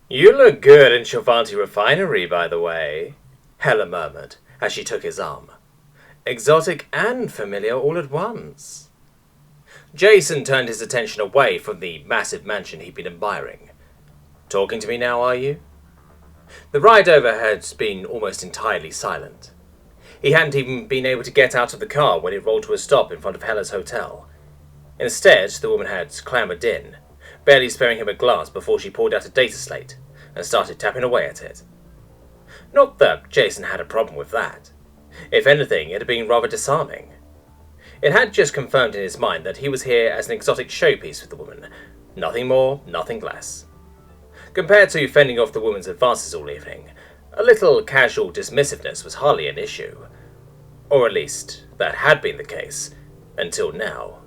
You look good in Chavanti Refinery, by the way, Hella murmured as she took his arm. Exotic and familiar all at once. Jason turned his attention away from the massive mansion he'd been admiring. Talking to me now, are you? The ride over had been almost entirely silent. He hadn't even been able to get out of the car when it rolled to a stop in front of Hella's hotel. Instead, the woman had clambered in, barely sparing him a glance before she pulled out a data slate and started tapping away at it. Not that Jason had a problem with that. If anything, it had been rather disarming. It had just confirmed in his mind that he was here as an exotic showpiece with the woman, nothing more, nothing less. Compared to fending off the woman's advances all evening, a little casual dismissiveness was hardly an issue. Or at least, that had been the case, until now.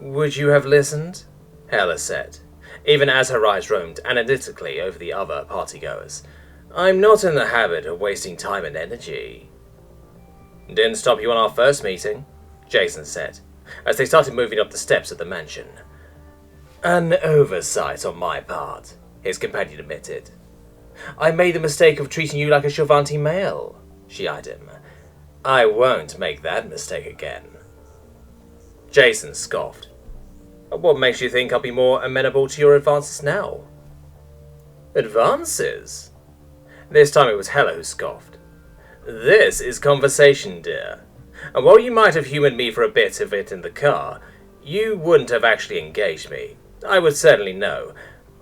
Would you have listened? Hella said, even as her eyes roamed analytically over the other partygoers. I'm not in the habit of wasting time and energy. Didn't stop you on our first meeting, Jason said, as they started moving up the steps of the mansion. An oversight on my part, his companion admitted. I made the mistake of treating you like a Chavanti male, she eyed him. I won't make that mistake again. Jason scoffed. What makes you think I'll be more amenable to your advances now? Advances? This time it was Hella who scoffed. This is conversation, dear. And while you might have humoured me for a bit of it in the car, you wouldn't have actually engaged me. I would certainly know.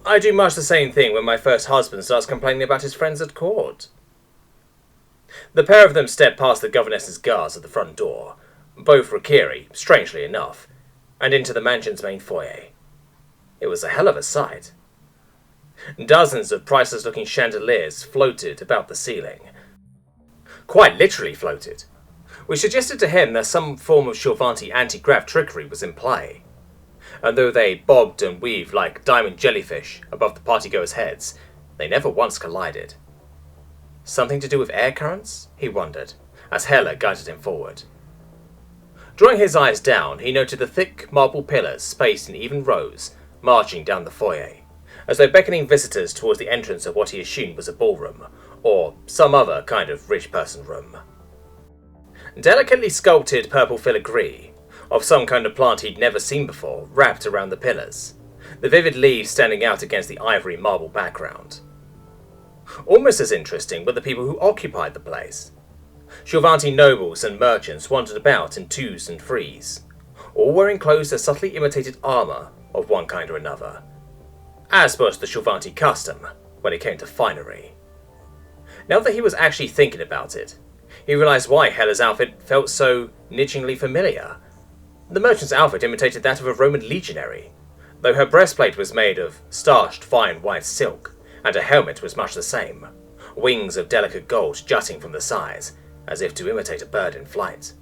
I do much the same thing when my first husband starts complaining about his friends at court. The pair of them stepped past the governess's guards at the front door, both Rakiri, strangely enough, and into the mansion's main foyer. It was a hell of a sight. Dozens of priceless-looking chandeliers floated about the ceiling. Quite literally floated, which suggested to him that some form of Chavanti anti-grav trickery was in play. And though they bobbed and weaved like diamond jellyfish above the partygoers' heads, they never once collided. Something to do with air currents? He wondered, as Hella guided him forward. Drawing his eyes down, he noted the thick marble pillars spaced in even rows, marching down the foyer, as though beckoning visitors towards the entrance of what he assumed was a ballroom, or some other kind of rich person room. Delicately sculpted purple filigree, of some kind of plant he'd never seen before, wrapped around the pillars, the vivid leaves standing out against the ivory marble background. Almost as interesting were the people who occupied the place. Chavanti nobles and merchants wandered about in twos and threes, all wearing clothes of subtly imitated armour of one kind or another, as was the Chavanti custom when it came to finery. Now that he was actually thinking about it, he realised why Hella's outfit felt so nichingly familiar. The merchant's outfit imitated that of a Roman legionary, though her breastplate was made of starched fine white silk, and her helmet was much the same, wings of delicate gold jutting from the sides, as if to imitate a bird in flight.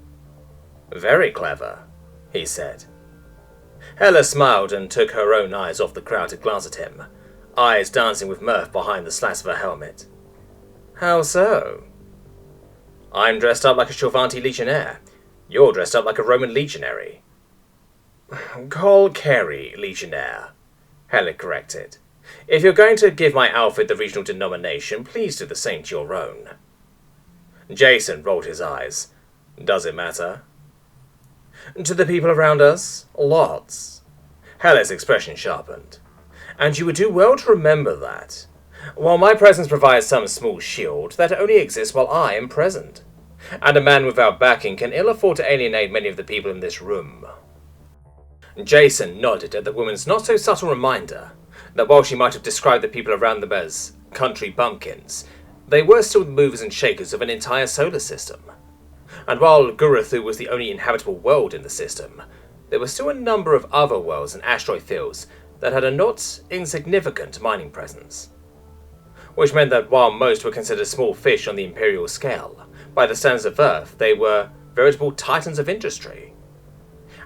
Very clever, he said. Hella smiled and took her own eyes off the crowd to glance at him, eyes dancing with mirth behind the slats of her helmet. How so? I'm dressed up like a Chavanti legionnaire. You're dressed up like a Roman legionary. Call Kerry legionnaire, Hella corrected. If you're going to give my outfit the regional denomination, please do the same to your own. Jason rolled his eyes. Does it matter? To the people around us, lots. Hella's expression sharpened. And you would do well to remember that. While my presence provides some small shield, that only exists while I am present. And a man without backing can ill afford to alienate many of the people in this room. Jason nodded at the woman's not-so-subtle reminder that while she might have described the people around them as country bumpkins, they were still the movers and shakers of an entire solar system. And while Gurathu was the only inhabitable world in the system, there were still a number of other worlds and asteroid fields that had a not insignificant mining presence. Which meant that while most were considered small fish on the imperial scale, by the standards of Earth, they were veritable titans of industry.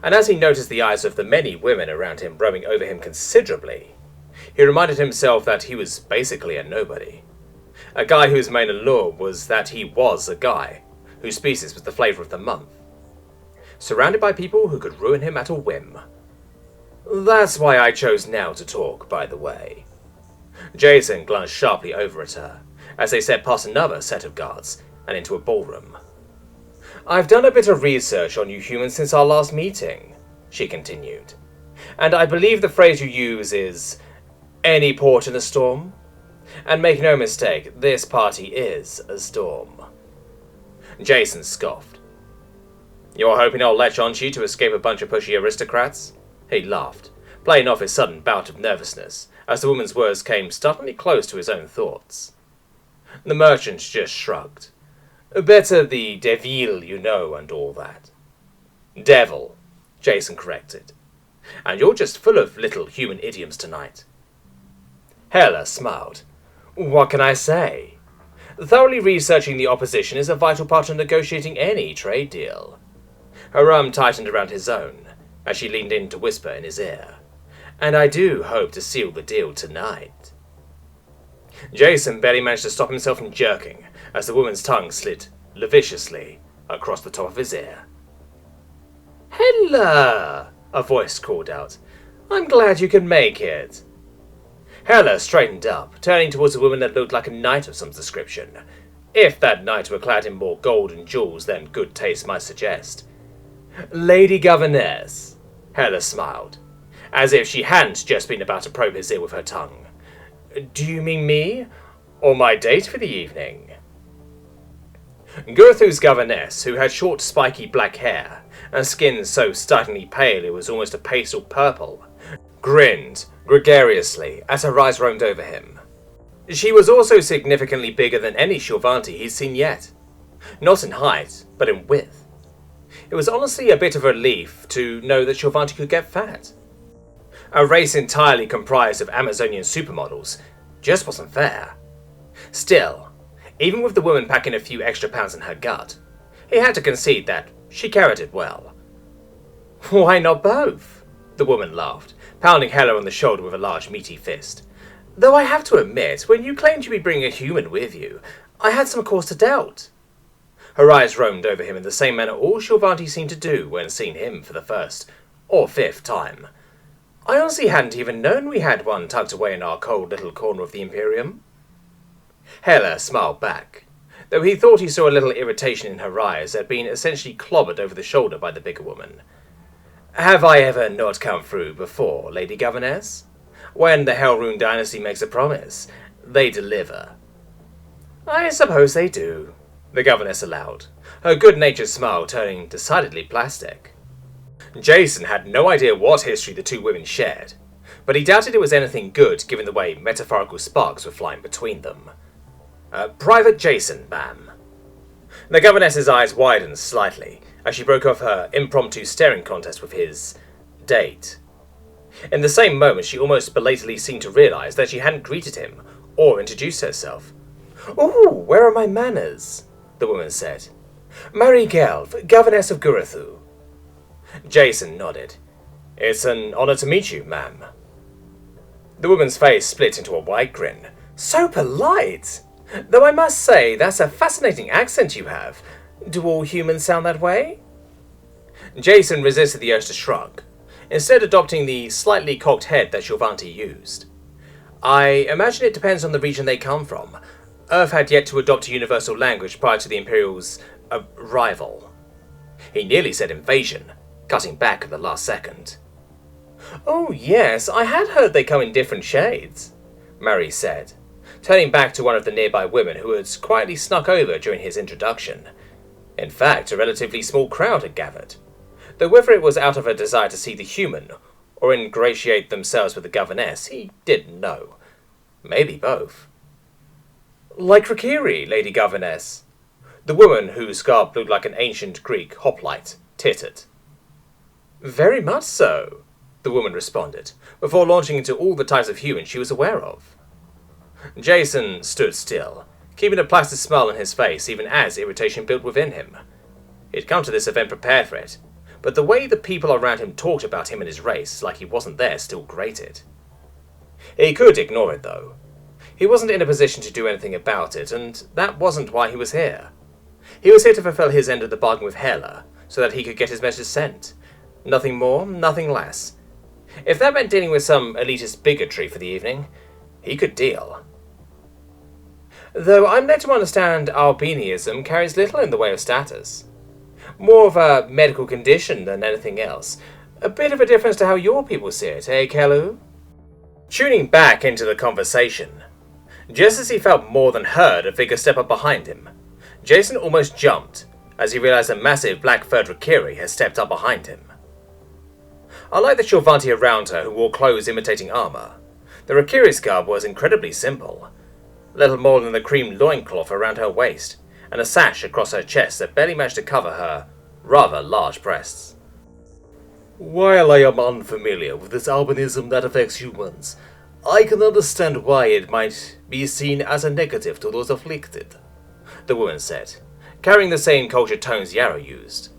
And as he noticed the eyes of the many women around him roaming over him considerably, he reminded himself that he was basically a nobody. A guy whose main allure was that he was a guy, whose species was the flavour of the month. Surrounded by people who could ruin him at a whim. That's why I chose now to talk, by the way. Jason glanced sharply over at her, as they stepped past another set of guards and into a ballroom. "I've done a bit of research on you humans since our last meeting," she continued, "and I believe the phrase you use is, 'any port in a storm'? And make no mistake, this party is a storm." Jason scoffed. "You're hoping I'll latch onto you to escape a bunch of pushy aristocrats?" He laughed, playing off his sudden bout of nervousness, as the woman's words came startlingly close to his own thoughts. The merchant just shrugged. "Better the devil, you know, and all that." "Devil," Jason corrected. "And you're just full of little human idioms tonight." Hela smiled. "What can I say? Thoroughly researching the opposition is a vital part of negotiating any trade deal." Her arm tightened around his own, as she leaned in to whisper in his ear. "And I do hope to seal the deal tonight." Jason barely managed to stop himself from jerking, as the woman's tongue slid lasciviously across the top of his ear. "Hela!" a voice called out. "I'm glad you can make it." Hela straightened up, turning towards a woman that looked like a knight of some description, if that knight were clad in more gold and jewels than good taste might suggest. "Lady Governess," Hela smiled, as if she hadn't just been about to probe his ear with her tongue. "Do you mean me, or my date for the evening?" Gurethu's governess, who had short spiky black hair, and skin so startlingly pale it was almost a pastel purple, grinned gregariously as her eyes roamed over him. She was also significantly bigger than any Shorvanti he'd seen yet. Not in height, but in width. It was honestly a bit of a relief to know that Shorvanti could get fat. A race entirely comprised of Amazonian supermodels just wasn't fair. Still, even with the woman packing a few extra pounds in her gut, he had to concede that she carried it well. "Why not both?" the woman laughed, pounding Hela on the shoulder with a large meaty fist. "Though I have to admit, when you claimed you'd be bringing a human with you, I had some cause to doubt." Her eyes roamed over him in the same manner all Shorvanti seemed to do when seeing him for the first or fifth time. "I honestly hadn't even known we had one tucked away in our cold little corner of the Imperium." Hela smiled back, though he thought he saw a little irritation in her eyes at being essentially clobbered over the shoulder by the bigger woman. "Have I ever not come through before, Lady Governess? When the Hellrune dynasty makes a promise, they deliver." "I suppose they do," the governess allowed, her good-natured smile turning decidedly plastic. Jason had no idea what history the two women shared, but he doubted it was anything good given the way metaphorical sparks were flying between them. "Private Jason, ma'am." The governess's eyes widened slightly as she broke off her impromptu staring contest with his date. In the same moment, she almost belatedly seemed to realize that she hadn't greeted him or introduced herself. "Ooh, where are my manners?" the woman said. "Marie Gelf, Governess of Gurethu." Jason nodded. "It's an honor to meet you, ma'am." The woman's face split into a wide grin. "So polite! Though I must say, that's a fascinating accent you have. Do all humans sound that way?" Jason resisted the urge to shrug, instead adopting the slightly cocked head that Shorvanti used. "I imagine it depends on the region they come from. Earth had yet to adopt a universal language prior to the Imperial's arrival." He nearly said invasion, cutting back at the last second. "Oh yes, I had heard they come in different shades," Marie said, turning back to one of the nearby women who had quietly snuck over during his introduction. In fact, a relatively small crowd had gathered, though whether it was out of a desire to see the human or ingratiate themselves with the governess, he didn't know. Maybe both. "Like Rakiri, Lady Governess," the woman whose garb looked like an ancient Greek hoplite tittered. "Very much so," the woman responded, before launching into all the types of human she was aware of. Jason stood still, keeping a placid smile on his face even as irritation built within him. He'd come to this event prepared for it, but the way the people around him talked about him and his race like he wasn't there still grated. He could ignore it, though. He wasn't in a position to do anything about it, and that wasn't why he was here. He was here to fulfill his end of the bargain with Hela, so that he could get his message sent. Nothing more, nothing less. If that meant dealing with some elitist bigotry for the evening, He could deal. Though I'm led to understand albinism carries little in the way of status. More of a medical condition than anything else. A bit of a difference to how your people see it, eh, Kellu? Tuning back into the conversation, just as he felt more than heard a figure step up behind him, Jason almost jumped as he realized a massive black-furred Rikiri had stepped up behind him. Unlike the Shorvanti around her who wore clothes imitating armor, the Rikiri's garb was incredibly simple. Little more than the cream loincloth around her waist, and a sash across her chest that barely managed to cover her rather large breasts. While I am unfamiliar with this albinism that affects humans, I can understand why it might be seen as a negative to those afflicted, the woman said, carrying the same cultured tones Yarrow used.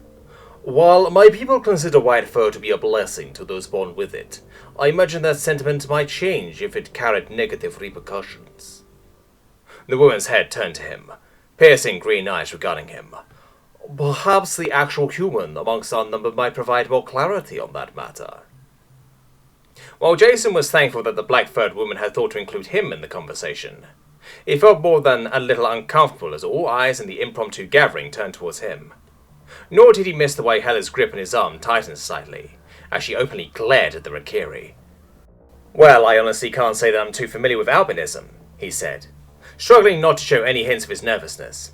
While my people consider white fur to be a blessing to those born with it, I imagine that sentiment might change if it carried negative repercussions. The woman's head turned to him, piercing green eyes regarding him. Perhaps the actual human amongst our number might provide more clarity on that matter. While Jason was thankful that the black-furred woman had thought to include him in the conversation, he felt more than a little uncomfortable as all eyes in the impromptu gathering turned towards him. Nor did he miss the way Hella's grip on his arm tightened slightly, as she openly glared at the Rikiri. Well, I honestly can't say that I'm too familiar with albinism, he said, struggling not to show any hints of his nervousness.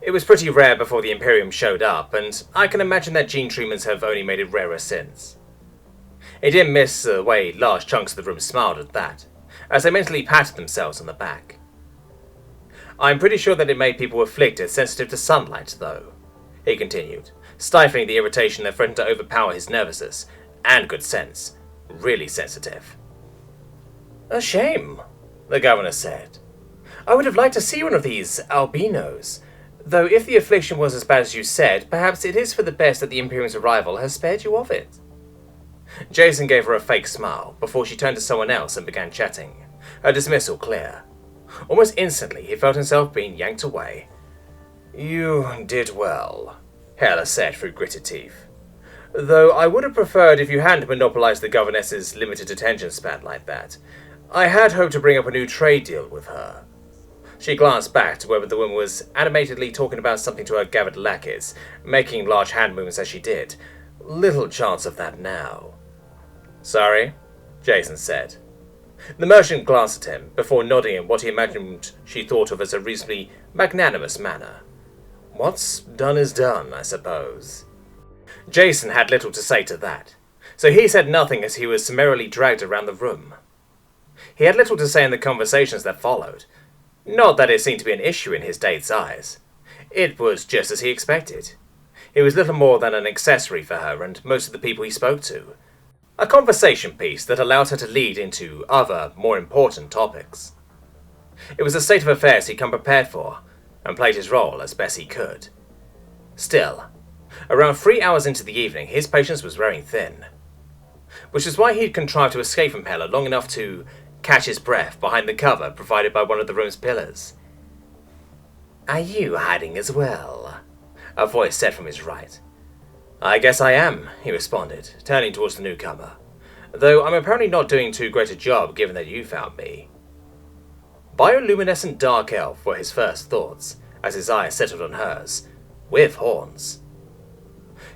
It was pretty rare before the Imperium showed up, and I can imagine that gene treatments have only made it rarer since. He didn't miss the way large chunks of the room smiled at that, as they mentally patted themselves on the back. I'm pretty sure that it made people afflicted sensitive to sunlight, though, he continued, stifling the irritation that threatened to overpower his nervousness, and good sense. Really sensitive. A shame, the governor said. I would have liked to see one of these albinos. Though if the affliction was as bad as you said, perhaps it is for the best that the Imperium's arrival has spared you of it. Jason gave her a fake smile before she turned to someone else and began chatting, her dismissal clear. Almost instantly, he felt himself being yanked away. You did well, Hella said through gritted teeth. Though I would have preferred if you hadn't monopolized the governess's limited attention span like that. I had hoped to bring up a new trade deal with her. She glanced back to where the woman was animatedly talking about something to her gathered lackeys, making large hand movements as she did. Little chance of that now. Sorry, Jason said. The merchant glanced at him, before nodding in what he imagined she thought of as a reasonably magnanimous manner. What's done is done, I suppose. Jason had little to say to that, so he said nothing as he was summarily dragged around the room. He had little to say in the conversations that followed. Not that it seemed to be an issue in his date's eyes. It was just as he expected. He was little more than an accessory for her and most of the people he spoke to. A conversation piece that allowed her to lead into other, more important topics. It was a state of affairs he'd come prepared for, and played his role as best he could. Still, around 3 hours into the evening, his patience was wearing thin. Which is why he'd contrived to escape from Hella long enough to catch his breath behind the cover provided by one of the room's pillars. Are you hiding as well? A voice said from his right. I guess I am, he responded, turning towards the newcomer. Though I'm apparently not doing too great a job given that you found me. Bioluminescent dark elf were his first thoughts, as his eyes settled on hers, with horns.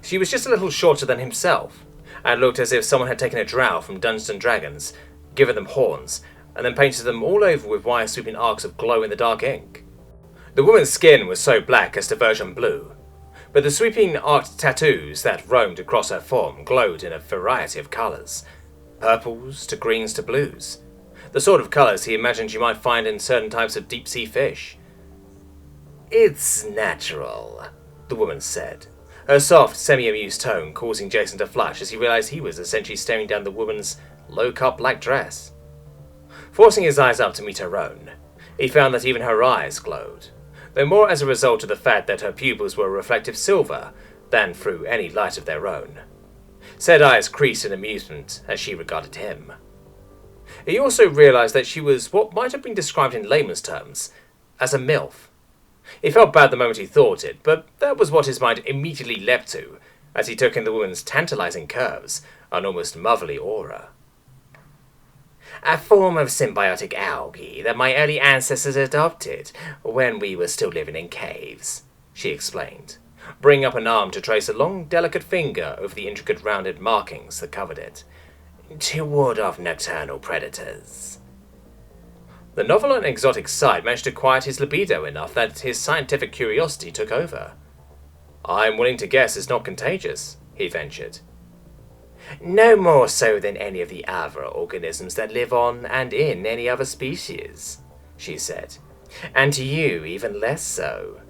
She was just a little shorter than himself, and looked as if someone had taken a drow from Dungeons and Dragons, given them horns, and then painted them all over with wire sweeping arcs of glow-in-the-dark ink. The woman's skin was so black as to verge on blue, but the sweeping arced tattoos that roamed across her form glowed in a variety of colours, purples to greens to blues, the sort of colours he imagined you might find in certain types of deep-sea fish. It's natural, the woman said, her soft, semi-amused tone causing Jason to flush as he realised he was essentially staring down the woman's low-cut black dress. Forcing his eyes up to meet her own, he found that even her eyes glowed, though more as a result of the fact that her pupils were reflective silver than through any light of their own. Said eyes creased in amusement as she regarded him. He also realised that she was what might have been described in layman's terms as a MILF. He felt bad the moment he thought it, but that was what his mind immediately leapt to as he took in the woman's tantalising curves and almost motherly aura. A form of symbiotic algae that my early ancestors adopted when we were still living in caves, she explained, bringing up an arm to trace a long, delicate finger over the intricate rounded markings that covered it, to ward off nocturnal predators. The novel and exotic side managed to quiet his libido enough that his scientific curiosity took over. I'm willing to guess it's not contagious, he ventured. No more so than any of the other organisms that live on and in any other species, she said, and to you even less so.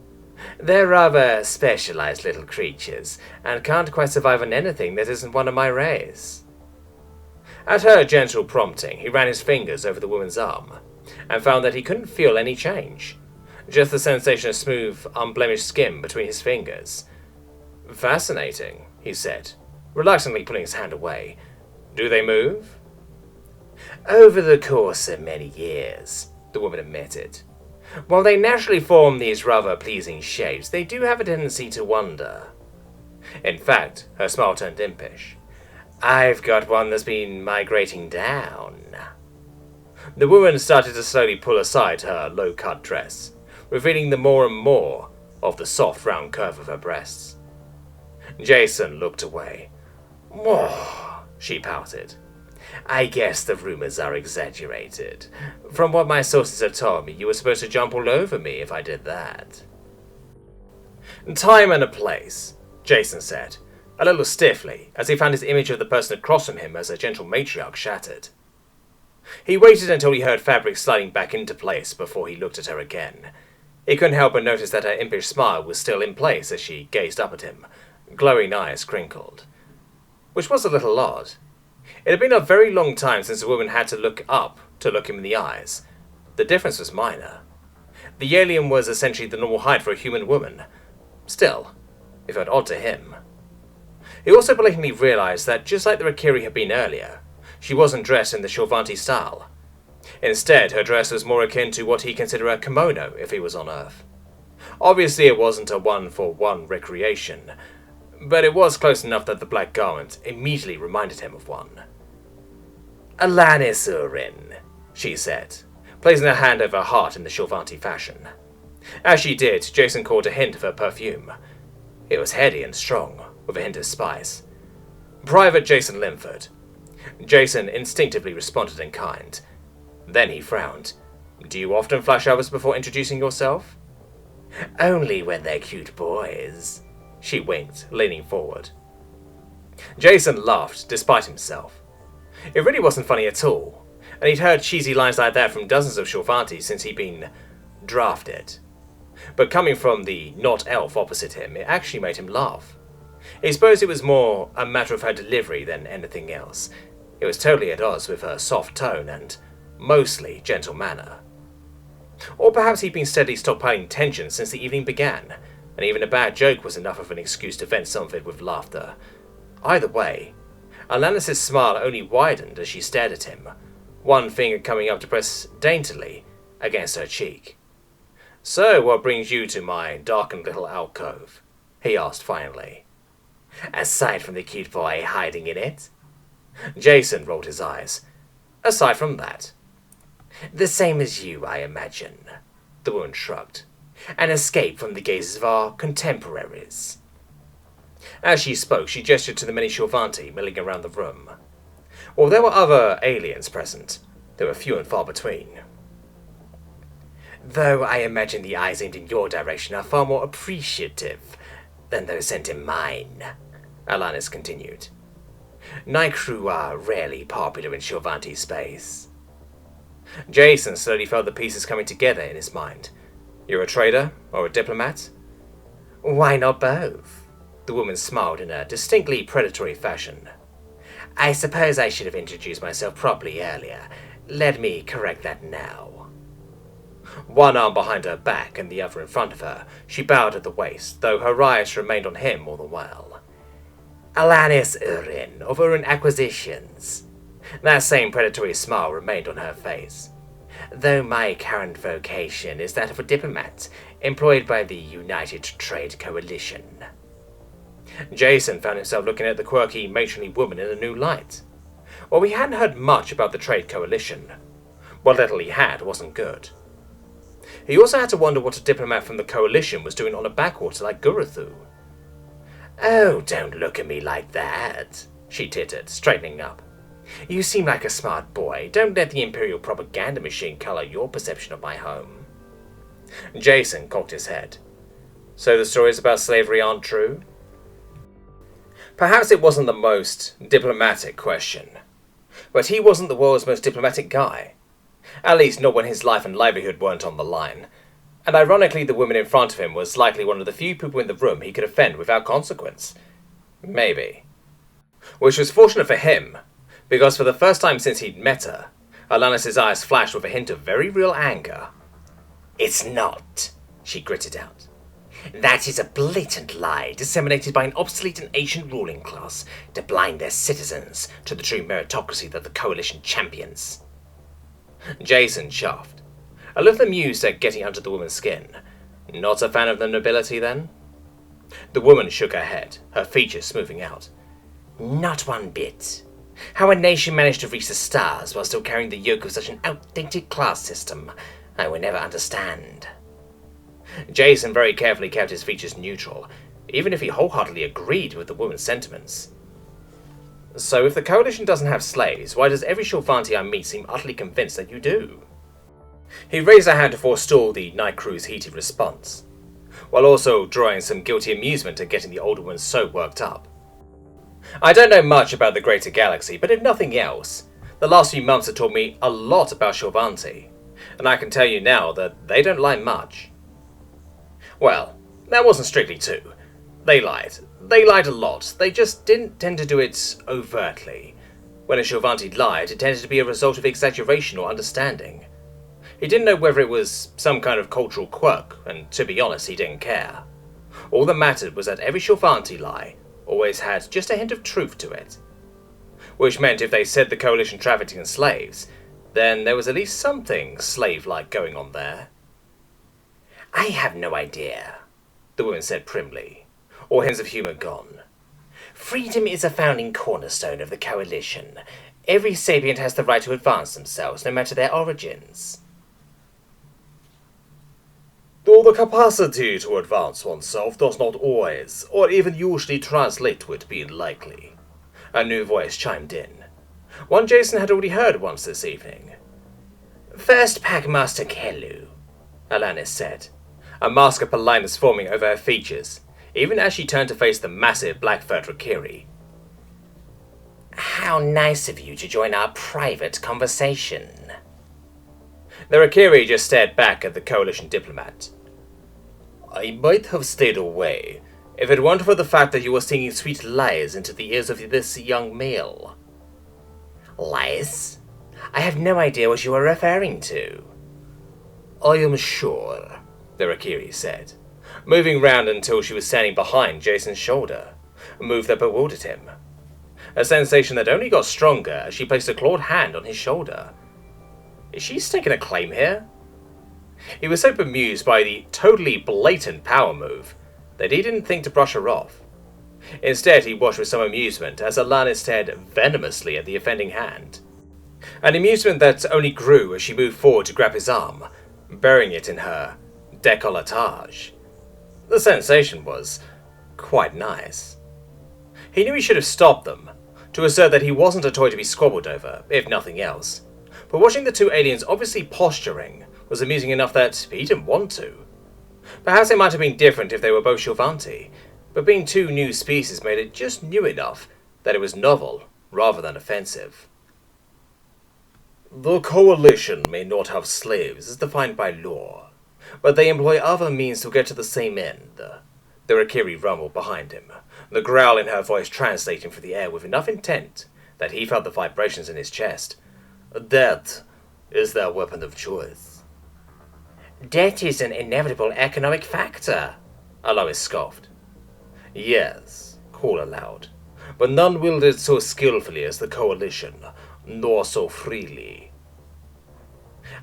They're rather specialized little creatures, and can't quite survive on anything that isn't one of my race. At her gentle prompting, he ran his fingers over the woman's arm, and found that he couldn't feel any change, just the sensation of smooth, unblemished skin between his fingers. Fascinating, he said, reluctantly pulling his hand away. Do they move? Over the course of many years, the woman admitted. While they naturally form these rather pleasing shapes, they do have a tendency to wander. In fact, her smile turned impish. I've got one that's been migrating down. The woman started to slowly pull aside her low-cut dress, revealing the more and more of the soft round curve of her breasts. Jason looked away. Whoa, she pouted. I guess the rumors are exaggerated. From what my sources have told me, you were supposed to jump all over me if I did that. Time and a place, Jason said, a little stiffly, as he found his image of the person across from him as a gentle matriarch shattered. He waited until he heard fabric sliding back into place before he looked at her again. He couldn't help but notice that her impish smile was still in place as she gazed up at him, glowing eyes crinkled. Which was a little odd. It had been a very long time since a woman had to look up to look him in the eyes. The difference was minor. The alien was essentially the normal height for a human woman. Still, it felt odd to him. He also blatantly realized that, just like the Rakiri had been earlier, she wasn't dressed in the Shorvanti style. Instead, her dress was more akin to what he considered a kimono if he was on Earth. Obviously, it wasn't a one-for-one recreation, but it was close enough that the black garment immediately reminded him of one. Alanis Urin, she said, placing her hand over her heart in the Shorvanti fashion. As she did, Jason caught a hint of her perfume. It was heady and strong, with a hint of spice. Private Jason Linford. Jason instinctively responded in kind. Then he frowned. Do you often flash hours before introducing yourself? Only when they're cute boys, she winked, leaning forward. Jason laughed, despite himself. It really wasn't funny at all, and he'd heard cheesy lines like that from dozens of Shorvanti since he'd been drafted. But coming from the not-elf opposite him, it actually made him laugh. He supposed it was more a matter of her delivery than anything else. It was totally at odds with her soft tone and mostly gentle manner. Or perhaps he'd been steadily stockpiling tension since the evening began, and even a bad joke was enough of an excuse to vent some of it with laughter. Either way, Alanis' smile only widened as she stared at him, one finger coming up to press daintily against her cheek. So, what brings you to my darkened little alcove? He asked finally. Aside from the cute boy hiding in it? Jason rolled his eyes. Aside from that. The same as you, I imagine, the woman shrugged. An escape from the gazes of our contemporaries. As she spoke, she gestured to the many Shorvanti milling around the room. While there were other aliens present, they were few and far between. Though I imagine the eyes aimed in your direction are far more appreciative than those sent in mine, Alanis continued. Night crew are rarely popular in Shorvanti space. Jason slowly felt the pieces coming together in his mind. You're a trader or a diplomat? Why not both? The woman smiled in a distinctly predatory fashion. I suppose I should have introduced myself properly earlier. Let me correct that now. One arm behind her back and the other in front of her, she bowed at the waist, though her eyes remained on him all the while. Alanis Urin of Urin Acquisitions. That same predatory smile remained on her face. Though my current vocation is that of a diplomat, employed by the United Trade Coalition. Jason found himself looking at the quirky, matronly woman in a new light. Well, we hadn't heard much about the trade coalition. What little he had wasn't good. He also had to wonder what a diplomat from the coalition was doing on a backwater like Guruthu. "Oh, don't look at me like that," she tittered, straightening up. "You seem like a smart boy. Don't let the Imperial propaganda machine colour your perception of my home." Jason cocked his head. "So the stories about slavery aren't true?" Perhaps it wasn't the most diplomatic question, but he wasn't the world's most diplomatic guy. At least not when his life and livelihood weren't on the line. And ironically, the woman in front of him was likely one of the few people in the room he could offend without consequence. Maybe. Which was fortunate for him, because for the first time since he'd met her, Alanis' eyes flashed with a hint of very real anger. "It's not," she gritted out. "That is a blatant lie disseminated by an obsolete and ancient ruling class to blind their citizens to the true meritocracy that the Coalition champions." Jason chuffed, a little amused at getting under the woman's skin. Not a fan of the nobility, then? The woman shook her head, her features smoothing out. "Not one bit. How a nation managed to reach the stars while still carrying the yoke of such an outdated class system, I will never understand." Jason very carefully kept his features neutral, even if he wholeheartedly agreed with the woman's sentiments. "So if the Coalition doesn't have slaves, why does every Shulvanti I meet seem utterly convinced that you do?" He raised a hand to forestall the night crew's heated response, while also drawing some guilty amusement at getting the older ones so worked up. "I don't know much about the greater galaxy, but if nothing else, the last few months have taught me a lot about Shulvanti, and I can tell you now that they don't lie much." Well, that wasn't strictly true. They lied. They lied a lot. They just didn't tend to do it overtly. When a Shulvanti lied, it tended to be a result of exaggeration or understanding. He didn't know whether it was some kind of cultural quirk, and to be honest, he didn't care. All that mattered was that every Shulvanti lie always had just a hint of truth to it. Which meant if they said the Coalition trafficked in slaves, then there was at least something slave-like going on there. "I have no idea," the woman said primly, all hints of humour gone. "Freedom is a founding cornerstone of the Coalition. Every sapient has the right to advance themselves, no matter their origins." "Though the capacity to advance oneself does not always, or even usually translate to it being likely," a new voice chimed in. One Jason had already heard once this evening. "First Packmaster Kelu," Alanis said, a mask of politeness forming over her features, even as she turned to face the massive black-furred Rakiri. "How nice of you to join our private conversation." The Rakiri just stared back at the Coalition diplomat. "I might have stayed away, if it weren't for the fact that you were singing sweet lies into the ears of this young male." "Lies? I have no idea what you are referring to." "I am sure," the Rakiri said, moving round until she was standing behind Jason's shoulder, a move that bewildered him. A sensation that only got stronger as she placed a clawed hand on his shoulder. Is she staking a claim here? He was so bemused by the totally blatant power move that he didn't think to brush her off. Instead, he watched with some amusement as Alanis stared venomously at the offending hand. An amusement that only grew as she moved forward to grab his arm, burying it in her décolletage. The sensation was quite nice. He knew he should have stopped them, to assert that he wasn't a toy to be squabbled over, if nothing else. But watching the two aliens obviously posturing was amusing enough that he didn't want to. Perhaps it might have been different if they were both Shulvanti, but being two new species made it just new enough that it was novel rather than offensive. "The Coalition may not have slaves as defined by law, but they employ other means to get to the same end," the Rakiri rumbled behind him, the growl in her voice translating through the air with enough intent that he felt the vibrations in his chest. "Debt is their weapon of choice." "Debt is an inevitable economic factor," Alois scoffed. "Yes," Call aloud, "but none wield it so skillfully as the Coalition, nor so freely."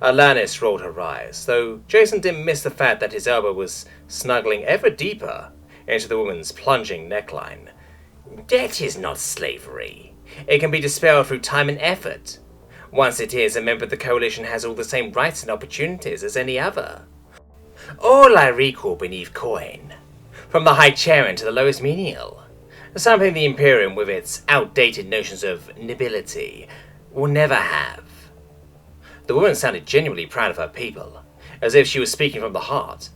Alanis rolled her eyes, though Jason didn't miss the fact that his elbow was snuggling ever deeper into the woman's plunging neckline. "Debt is not slavery. It can be dispelled through time and effort. Once it is, a member of the coalition has all the same rights and opportunities as any other. All I recall beneath coin, from the high chairman to the lowest menial, something the Imperium, with its outdated notions of nobility, will never have. The woman sounded genuinely proud of her people, as if she was speaking from the heart.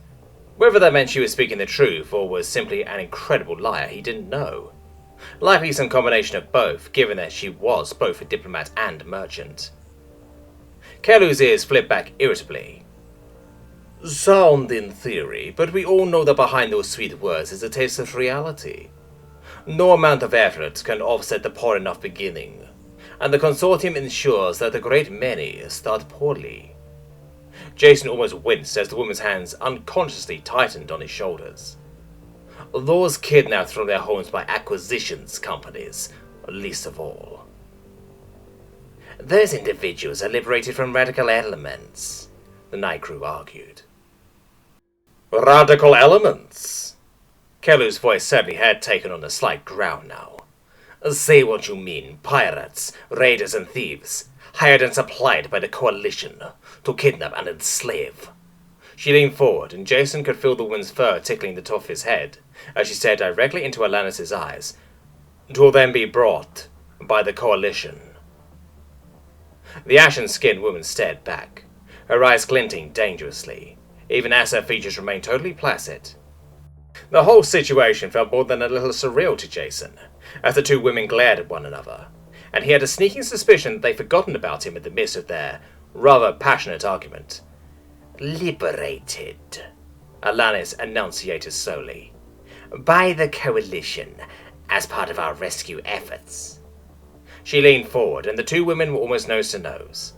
Whether that meant she was speaking the truth or was simply an incredible liar, he didn't know. Likely some combination of both, given that she was both a diplomat and merchant. Kelu's ears flipped back irritably. Sound in theory, but we all know that behind those sweet words is a taste of reality. No amount of effort can offset the poor enough beginning, and the consortium ensures that a great many start poorly. Jason almost winced as the woman's hands unconsciously tightened on his shoulders. Those kidnapped from their homes by acquisitions companies, least of all. Those individuals are liberated from radical elements, the night crew argued. Radical elements? Kelu's voice certainly had taken on a slight growl now. Say what you mean, pirates, raiders and thieves, hired and supplied by the coalition to kidnap and enslave. She leaned forward, and Jason could feel the woman's fur tickling the top of his head as she stared directly into Alanis' eyes. To then be brought by the coalition. The ashen-skinned woman stared back, her eyes glinting dangerously, even as her features remained totally placid. The whole situation felt more than a little surreal to Jason, as the two women glared at one another, and he had a sneaking suspicion that they'd forgotten about him in the midst of their rather passionate argument. Liberated, Alanis enunciated slowly, by the coalition, as part of our rescue efforts. She leaned forward, and the two women were almost nose to nose.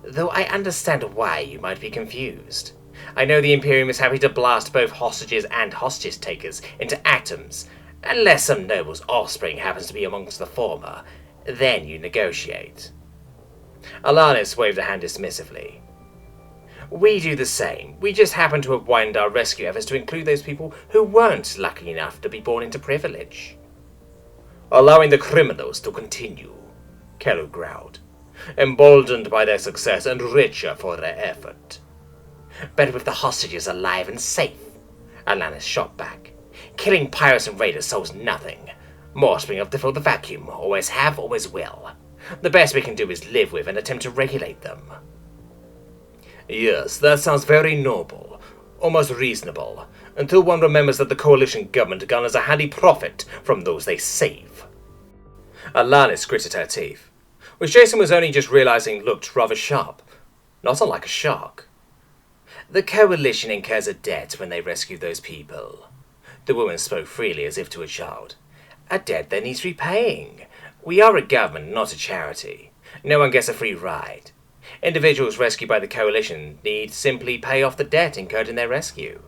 Though I understand why you might be confused. I know the Imperium is happy to blast both hostages and hostage-takers into atoms, unless some noble's offspring happens to be amongst the former. Then you negotiate. Alanis waved a hand dismissively. We do the same. We just happen to have widened our rescue efforts to include those people who weren't lucky enough to be born into privilege. Allowing the criminals to continue, Kelu growled, emboldened by their success and richer for their effort. But with the hostages alive and safe, Alanis shot back. Killing pirates and raiders solves nothing. More spring up to fill the vacuum, always have, always will. The best we can do is live with and attempt to regulate them. Yes, that sounds very noble, almost reasonable, until one remembers that the coalition government garners a handy profit from those they save. Alanis gritted her teeth, which Jason was only just realizing looked rather sharp, not unlike a shark. The coalition incurs a debt when they rescue those people. The woman spoke freely as if to a child. A debt that needs repaying. We are a government, not a charity. No one gets a free ride. Individuals rescued by the coalition need simply pay off the debt incurred in their rescue.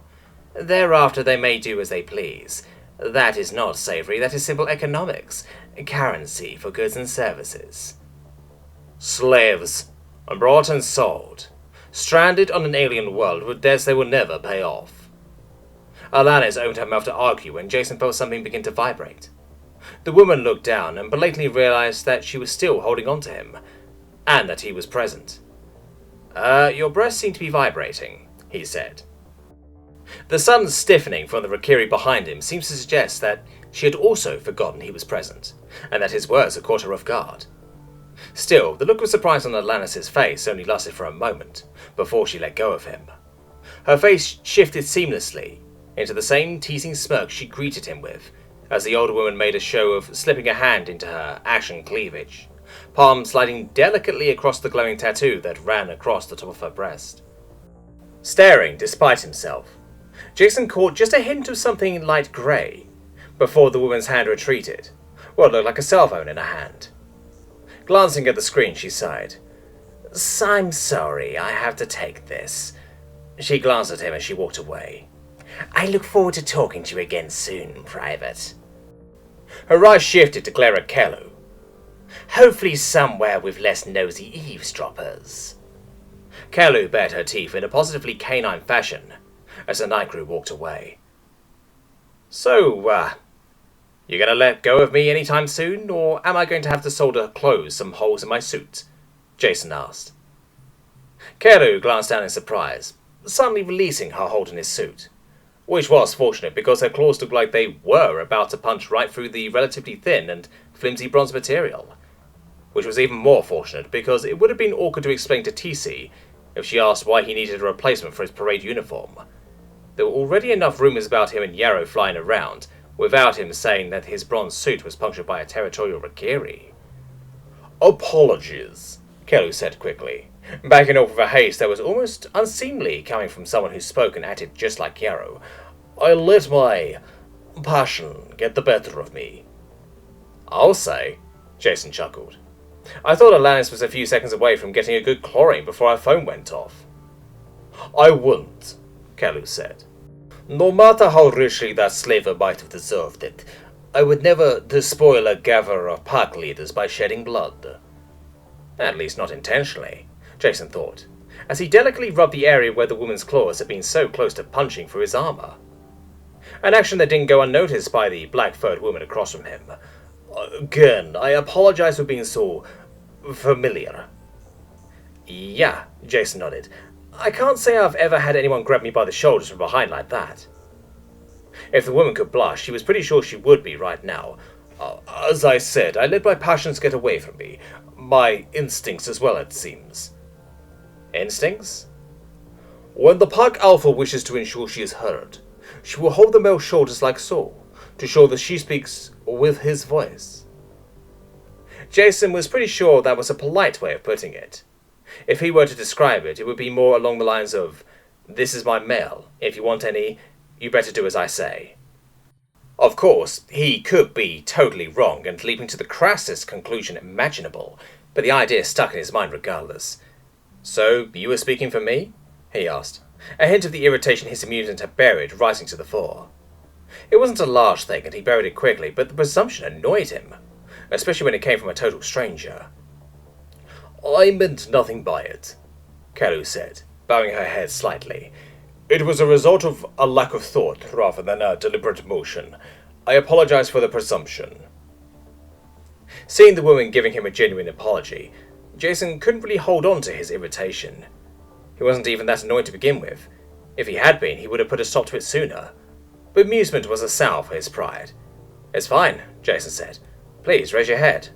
Thereafter they may do as they please. That is not slavery, that is simple economics. Currency for goods and services. Slaves, brought and sold. Stranded on an alien world with debts they will never pay off. Alanis opened her mouth to argue when Jason felt something begin to vibrate. The woman looked down and blatantly realized that she was still holding on to him, and that he was present. Your breasts seem to be vibrating, he said. The sudden stiffening from the Rakiri behind him seems to suggest that she had also forgotten he was present, and that his words had caught her off guard. Still, the look of surprise on Alanis' face only lasted for a moment, before she let go of him. Her face shifted seamlessly into the same teasing smirk she greeted him with, as the older woman made a show of slipping a hand into her ashen cleavage, palm sliding delicately across the glowing tattoo that ran across the top of her breast. Staring despite himself, Jason caught just a hint of something light grey, before the woman's hand retreated, what looked like a cell phone in her hand. Glancing at the screen, she sighed. I'm sorry, I have to take this. She glanced at him as she walked away. I look forward to talking to you again soon, Private. Her eyes shifted to glare at Kelu. Hopefully somewhere with less nosy eavesdroppers. Kelu bared her teeth in a positively canine fashion as the night crew walked away. So, You gonna let go of me anytime soon, or am I going to have to solder close some holes in my suit? Jason asked. Kelu glanced down in surprise, suddenly releasing her hold in his suit, which was fortunate because her claws looked like they were about to punch right through the relatively thin and flimsy bronze material, which was even more fortunate because it would have been awkward to explain to TC if she asked why he needed a replacement for his parade uniform. There were already enough rumours about him and Yarrow flying around, without him saying that his bronze suit was punctured by a territorial Rakiri. Apologies, Kelu said quickly, backing off with a haste that was almost unseemly coming from someone who spoke and acted just like Yarrow. I let my passion get the better of me. I'll say, Jason chuckled. I thought Alanis was a few seconds away from getting a good chlorine before our phone went off. I wouldn't, Kelu said. No matter how richly that slaver might have deserved it, I would never despoil a gatherer of pack leaders by shedding blood. At least not intentionally, Jason thought, as he delicately rubbed the area where the woman's claws had been so close to punching through his armor. An action that didn't go unnoticed by the black-furred woman across from him. Again, I apologize for being so familiar. Yeah, Jason nodded. I can't say I've ever had anyone grab me by the shoulders from behind like that. If the woman could blush, she was pretty sure she would be right now. As I said, I let my passions get away from me. My instincts as well, it seems. Instincts? When the Pack Alpha wishes to ensure she is heard, she will hold the male's shoulders like so, to show that she speaks with his voice. Jason was pretty sure that was a polite way of putting it. If he were to describe it, it would be more along the lines of, "This is my male. If you want any, you better do as I say." Of course, he could be totally wrong and leaping to the crassest conclusion imaginable, but the idea stuck in his mind regardless. So, you were speaking for me? He asked, a hint of the irritation his amusement had buried rising to the fore. It wasn't a large thing and he buried it quickly, but the presumption annoyed him, especially when it came from a total stranger. I meant nothing by it, Kelu said, bowing her head slightly. It was a result of a lack of thought rather than a deliberate motion. I apologize for the presumption. Seeing the woman giving him a genuine apology, Jason couldn't really hold on to his irritation. He wasn't even that annoyed to begin with. If he had been, he would have put a stop to it sooner. But amusement was a salve for his pride. It's fine, Jason said. Please, raise your head.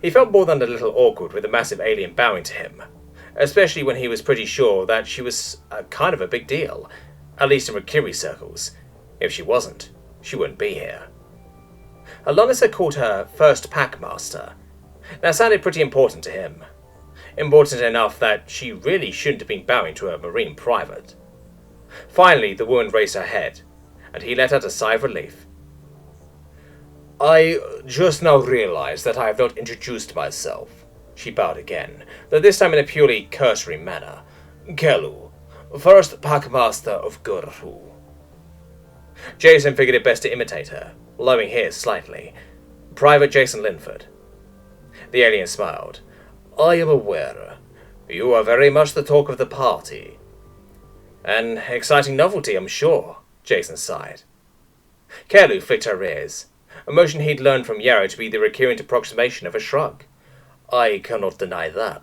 He felt more than a little awkward with the massive alien bowing to him, especially when he was pretty sure that she was kind of a big deal, at least in Rakiri circles. If she wasn't, she wouldn't be here. Alanis had called her first packmaster. That sounded pretty important to him. Important enough that she really shouldn't have been bowing to a marine private. Finally, the woman raised her head, and he let out a sigh of relief. I just now realize that I have not introduced myself. She bowed again, though this time in a purely cursory manner. Kelu, first packmaster of Gurhu. Jason figured it best to imitate her, lowering his slightly. Private Jason Linford. The alien smiled. I am aware. You are very much the talk of the party. An exciting novelty, I'm sure, Jason sighed. Kelu flicked her ears, a motion he'd learned from Yarrow to be the recurrent approximation of a shrug. I cannot deny that.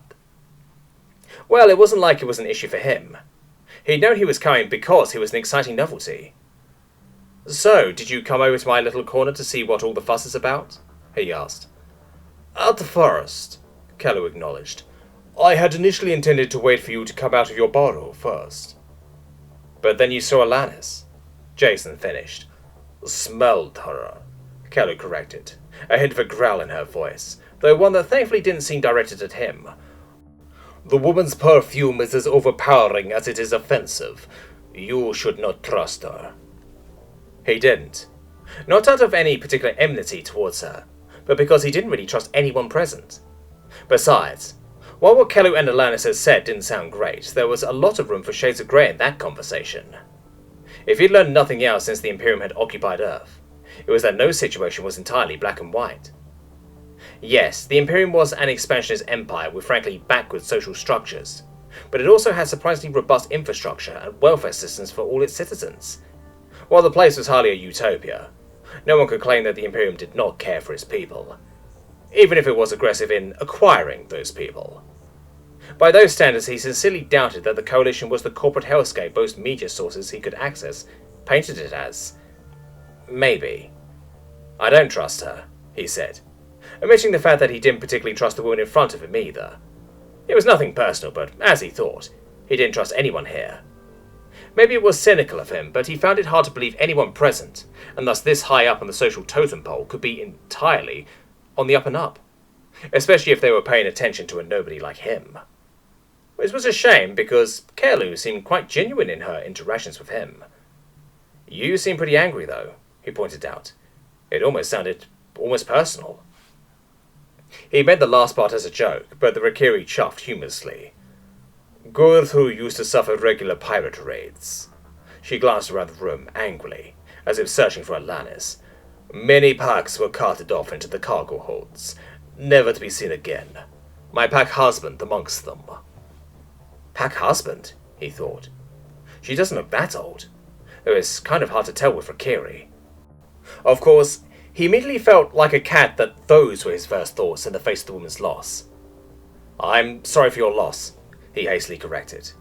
Well, it wasn't like it was an issue for him. He'd known he was coming because he was an exciting novelty. So, did you come over to my little corner to see what all the fuss is about? He asked. At first, Kelu acknowledged. I had initially intended to wait for you to come out of your burrow first. But then you saw Alanis, Jason finished. Smelled her, Kelu corrected, a hint of a growl in her voice, though one that thankfully didn't seem directed at him. The woman's perfume is as overpowering as it is offensive. You should not trust her. He didn't. Not out of any particular enmity towards her, but because he didn't really trust anyone present. Besides, while what Kelu and Alanis had said didn't sound great, there was a lot of room for shades of grey in that conversation. If he'd learned nothing else since the Imperium had occupied Earth, it was that no situation was entirely black and white. Yes, the Imperium was an expansionist empire with frankly backward social structures, but it also had surprisingly robust infrastructure and welfare systems for all its citizens. While the place was hardly a utopia, No one could claim that the Imperium did not care for its people, even if it was aggressive in acquiring those people. By those standards, he sincerely doubted that the Coalition was the corporate hellscape most media sources he could access painted it as. Maybe. I don't trust her, he said, omitting the fact that he didn't particularly trust the woman in front of him either. It was nothing personal, but as he thought, he didn't trust anyone here. Maybe it was cynical of him, but he found it hard to believe anyone present, and thus this high up on the social totem pole, could be entirely on the up and up, especially if they were paying attention to a nobody like him. Which was a shame, because Carlu seemed quite genuine in her interactions with him. You seem pretty angry, though, he pointed out. It almost sounded personal. He meant the last part as a joke, but the Rikiri chuffed humorously. Gurthu used to suffer regular pirate raids. She glanced around the room angrily, as if searching for Alanis. Many packs were carted off into the cargo holds, never to be seen again. My pack husband amongst them. Pack husband? He thought. She doesn't look that old, though it's kind of hard to tell with Rikiri. Of course, he immediately felt like a cat that those were his first thoughts in the face of the woman's loss. I'm sorry for your loss, he hastily corrected.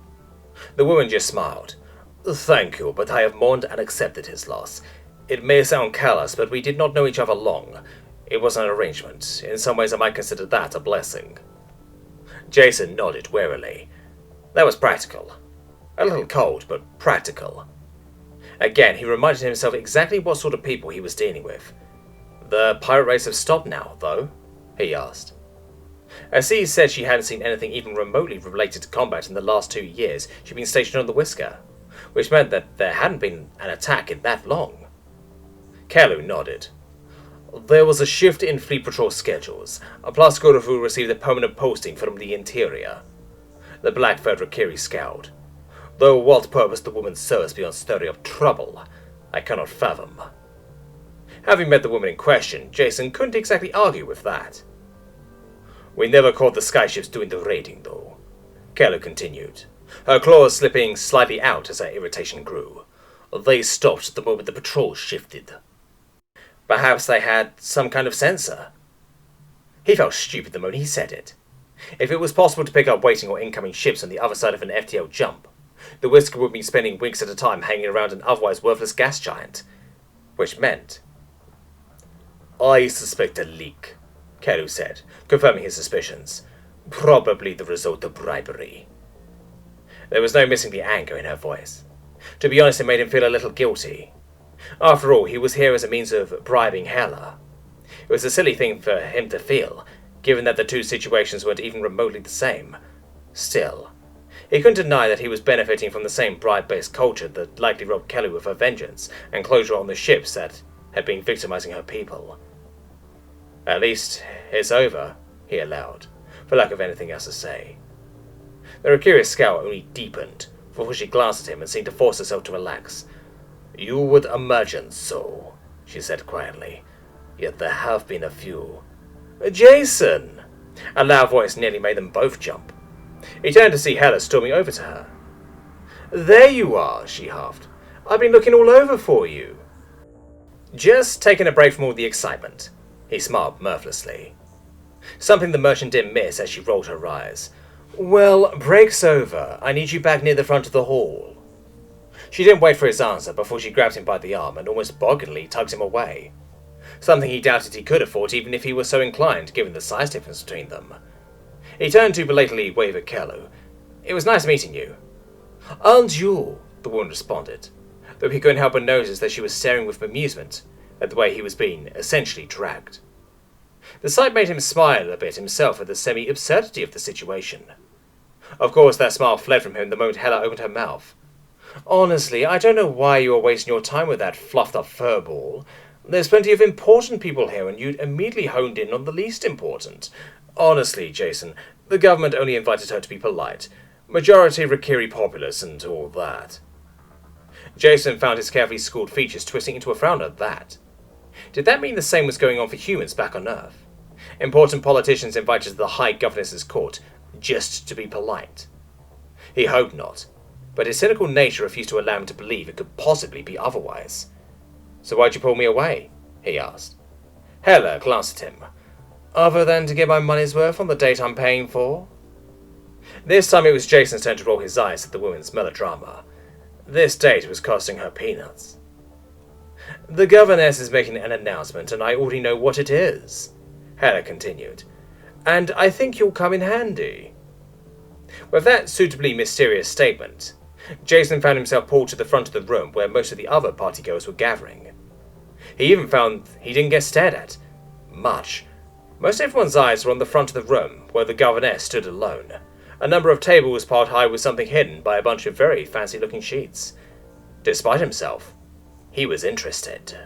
The woman just smiled. Thank you, but I have mourned and accepted his loss. It may sound callous, but we did not know each other long. It was an arrangement. In some ways I might consider that a blessing. Jason nodded warily. That was practical. A little cold, but practical. Again, he reminded himself exactly what sort of people he was dealing with. The pirate race have stopped now, though? He asked. Aziz said she hadn't seen anything even remotely related to combat in the last 2 years she'd been stationed on the Whisker, which meant that there hadn't been an attack in that long. Carlu nodded. There was a shift in fleet patrol schedules, plus Gurthu received a permanent posting from the interior. The black-furred Rikiri scowled. Though what purpose the woman serves beyond stirring up trouble, I cannot fathom. Having met the woman in question, Jason couldn't exactly argue with that. We never caught the skyships doing the raiding, though, Carlu continued, her claws slipping slightly out as her irritation grew. They stopped the moment the patrol shifted. Perhaps they had some kind of sensor. He felt stupid the moment he said it. If it was possible to pick up waiting or incoming ships on the other side of an FTL jump, the Whisker would be spending weeks at a time hanging around an otherwise worthless gas giant. Which meant... I suspect a leak, Carlu said, confirming his suspicions. Probably the result of bribery. There was no missing the anger in her voice. To be honest, it made him feel a little guilty. After all, he was here as a means of bribing Hela. It was a silly thing for him to feel, given that the two situations weren't even remotely the same. Still, he couldn't deny that he was benefiting from the same bribe-based culture that likely robbed Kelly of her vengeance and closure on the ships that had been victimizing her people. At least, it's over, he allowed, for lack of anything else to say. The Rikiri's scowl only deepened, before she glanced at him and seemed to force herself to relax. You would imagine so, she said quietly. Yet there have been a few. Jason! A loud voice nearly made them both jump. He turned to see Hela storming over to her. There you are, she huffed. I've been looking all over for you. Just taking a break from all the excitement. He smiled mirthlessly. Something the merchant didn't miss as she rolled her eyes. Well, break's over. I need you back near the front of the hall. She didn't wait for his answer before she grabbed him by the arm and almost boggedly tugged him away. Something he doubted he could have fought even if he were so inclined, given the size difference between them. He turned to belatedly wave at Carlu. It was nice meeting you. And you, the woman responded, though he couldn't help but notice that she was staring with amusement at the way he was being essentially dragged. The sight made him smile a bit himself at the semi-absurdity of the situation. Of course, that smile fled from him the moment Hela opened her mouth. Honestly, I don't know why you are wasting your time with that fluffed-up furball. There's plenty of important people here, and you'd immediately honed in on the least important. Honestly, Jason, the government only invited her to be polite. Majority Rikiri populace and all that. Jason found his carefully schooled features twisting into a frown at that. Did that mean the same was going on for humans back on Earth? Important politicians invited to the High Governess's court just to be polite? He hoped not, but his cynical nature refused to allow him to believe it could possibly be otherwise. So why'd you pull me away? he asked. Hella glanced at him. Other than to get my money's worth on the date I'm paying for? This time it was Jason's turn to roll his eyes at the woman's melodrama. This date was costing her peanuts. The governess is making an announcement, and I already know what it is, Hella continued. And I think you'll come in handy. With that suitably mysterious statement, Jason found himself pulled to the front of the room where most of the other partygoers were gathering. He even found he didn't get stared at. Much. Most everyone's eyes were on the front of the room, where the governess stood alone. A number of tables piled high with something hidden by a bunch of very fancy-looking sheets. Despite himself, he was interested.